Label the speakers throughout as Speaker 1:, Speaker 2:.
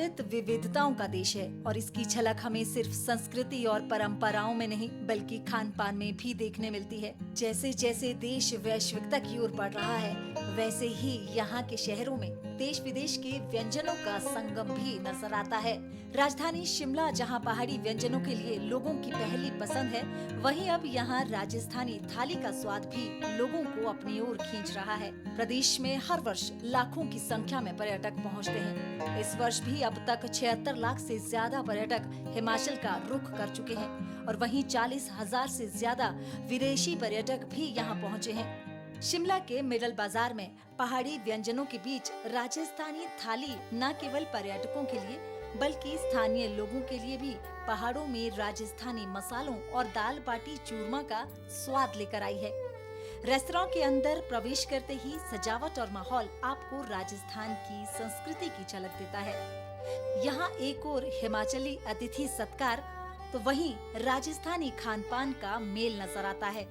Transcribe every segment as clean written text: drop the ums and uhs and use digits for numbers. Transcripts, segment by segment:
Speaker 1: भारत विविधताओं का देश है और इसकी झलक हमें सिर्फ संस्कृति और परंपराओं में नहीं बल्कि खान पान में भी देखने मिलती है। जैसे जैसे देश वैश्विकता की ओर बढ़ रहा है वैसे ही यहाँ के शहरों में देश विदेश के व्यंजनों का संगम भी नजर आता है। राजधानी शिमला जहाँ पहाड़ी व्यंजनों के लिए लोगों की पहली पसंद है, वहीं अब यहाँ राजस्थानी थाली का स्वाद भी लोगों को अपनी ओर खींच रहा है। प्रदेश में हर वर्ष लाखों की संख्या में पर्यटक पहुँचते हैं। इस वर्ष भी अब तक 76 लाख से ज्यादा पर्यटक हिमाचल का रुख कर चुके हैं और वहीं 40,000 से ज्यादा विदेशी पर्यटक भी यहाँ पहुँचे हैं। शिमला के मिडल बाजार में पहाड़ी व्यंजनों के बीच राजस्थानी थाली न केवल पर्यटकों के लिए बल्कि स्थानीय लोगों के लिए भी पहाड़ों में राजस्थानी मसालों और दाल बाटी चूरमा का स्वाद लेकर आई है। रेस्तरां के अंदर प्रवेश करते ही सजावट और माहौल आपको राजस्थान की संस्कृति की झलक देता है। यहाँ एक और हिमाचली अतिथि सत्कार तो वहीं राजस्थानी खान पान का मेल नजर आता है।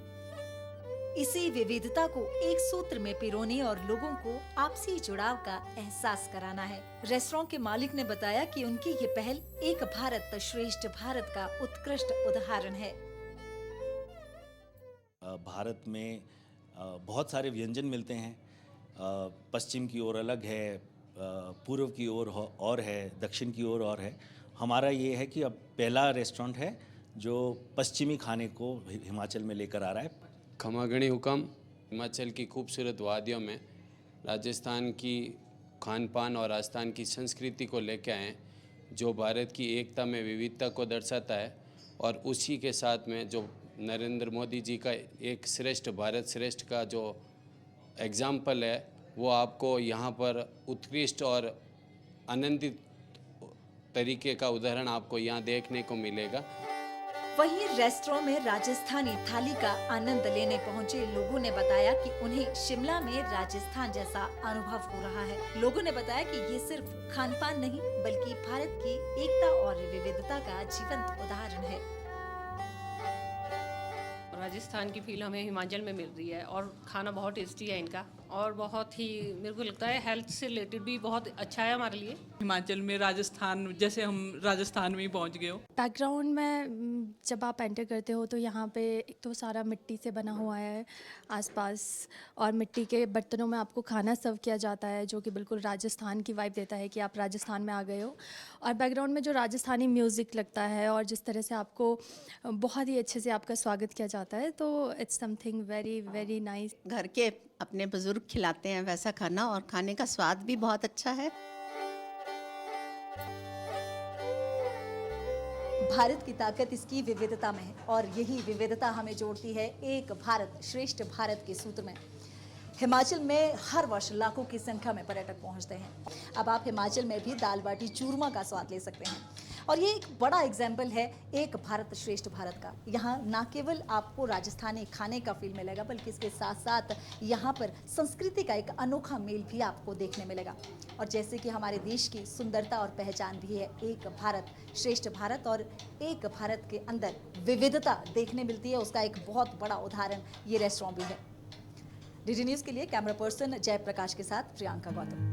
Speaker 1: इसी विविधता को एक सूत्र में पिरोने और लोगों को आपसी जुड़ाव का एहसास कराना है। रेस्टोरेंट के मालिक ने बताया कि उनकी ये पहल एक भारत श्रेष्ठ भारत का उत्कृष्ट उदाहरण है।
Speaker 2: भारत में बहुत सारे व्यंजन मिलते हैं। पश्चिम की ओर अलग है, पूर्व की ओर और है, दक्षिण की ओर और है। हमारा ये है कि अब पहला रेस्टोरेंट है जो पश्चिमी खाने को हिमाचल में लेकर आ रहा है।
Speaker 3: खमागणी हुकम हिमाचल की खूबसूरत वादियों में राजस्थान की खान पान और राजस्थान की संस्कृति को लेकर आए जो भारत की एकता में विविधता को दर्शाता है और उसी के साथ में जो नरेंद्र मोदी जी का एक श्रेष्ठ भारत श्रेष्ठ का जो एग्जाम्पल है वो आपको यहाँ पर उत्कृष्ट और आनंदित तरीके का उदाहरण आपको यहाँ देखने को मिलेगा।
Speaker 1: वहीं रेस्टोरेंट में राजस्थानी थाली का आनंद लेने पहुंचे लोगों ने बताया कि उन्हें शिमला में राजस्थान जैसा अनुभव हो रहा है। लोगों ने बताया कि ये सिर्फ खान पान नहीं बल्कि भारत की एकता और विविधता का जीवंत उदाहरण है।
Speaker 4: राजस्थान की फील हमें हिमाचल में मिल रही है और खाना बहुत टेस्टी है इनका और बहुत ही मेरे को लगता है हेल्थ से रिलेटेड भी बहुत अच्छा है हमारे लिए।
Speaker 5: हिमाचल में राजस्थान जैसे हम राजस्थान में ही पहुंच गए हो।
Speaker 6: बैकग्राउंड में जब आप एंटर करते हो तो यहाँ पे एक तो सारा मिट्टी से बना हुआ है आसपास और मिट्टी के बर्तनों में आपको खाना सर्व किया जाता है जो कि बिल्कुल राजस्थान की वाइब देता है कि आप राजस्थान में आ गए हो। और बैकग्राउंड में जो राजस्थानी म्यूज़िक लगता है और जिस तरह से आपको बहुत ही अच्छे से आपका स्वागत किया जाता है तो it's something very very nice.
Speaker 7: घर के अपने बुजुर्ग खिलाते हैं वैसा खाना और खाने का स्वाद भी बहुत अच्छा है।
Speaker 1: भारत की ताकत इसकी विविधता में है और यही विविधता हमें जोड़ती है एक भारत श्रेष्ठ भारत के सूत्र में। हिमाचल में हर वर्ष लाखों की संख्या में पर्यटक पहुंचते हैं। अब आप हिमाचल में भी दाल बाटी चूरमा का स्वाद ले सकते हैं और ये एक बड़ा एग्जाम्पल है एक भारत श्रेष्ठ भारत का। यहाँ न केवल आपको राजस्थानी खाने का फील मिलेगा बल्कि इसके साथ साथ यहाँ पर संस्कृति का एक अनोखा मेल भी आपको देखने मिलेगा। और जैसे कि हमारे देश की सुंदरता और पहचान भी है एक भारत श्रेष्ठ भारत और एक भारत के अंदर विविधता देखने मिलती है, उसका एक बहुत बड़ा उदाहरण ये रेस्टोरेंट भी है। डीडी न्यूज़ के लिए कैमरा पर्सन जयप्रकाश के साथ प्रियंका गौतम।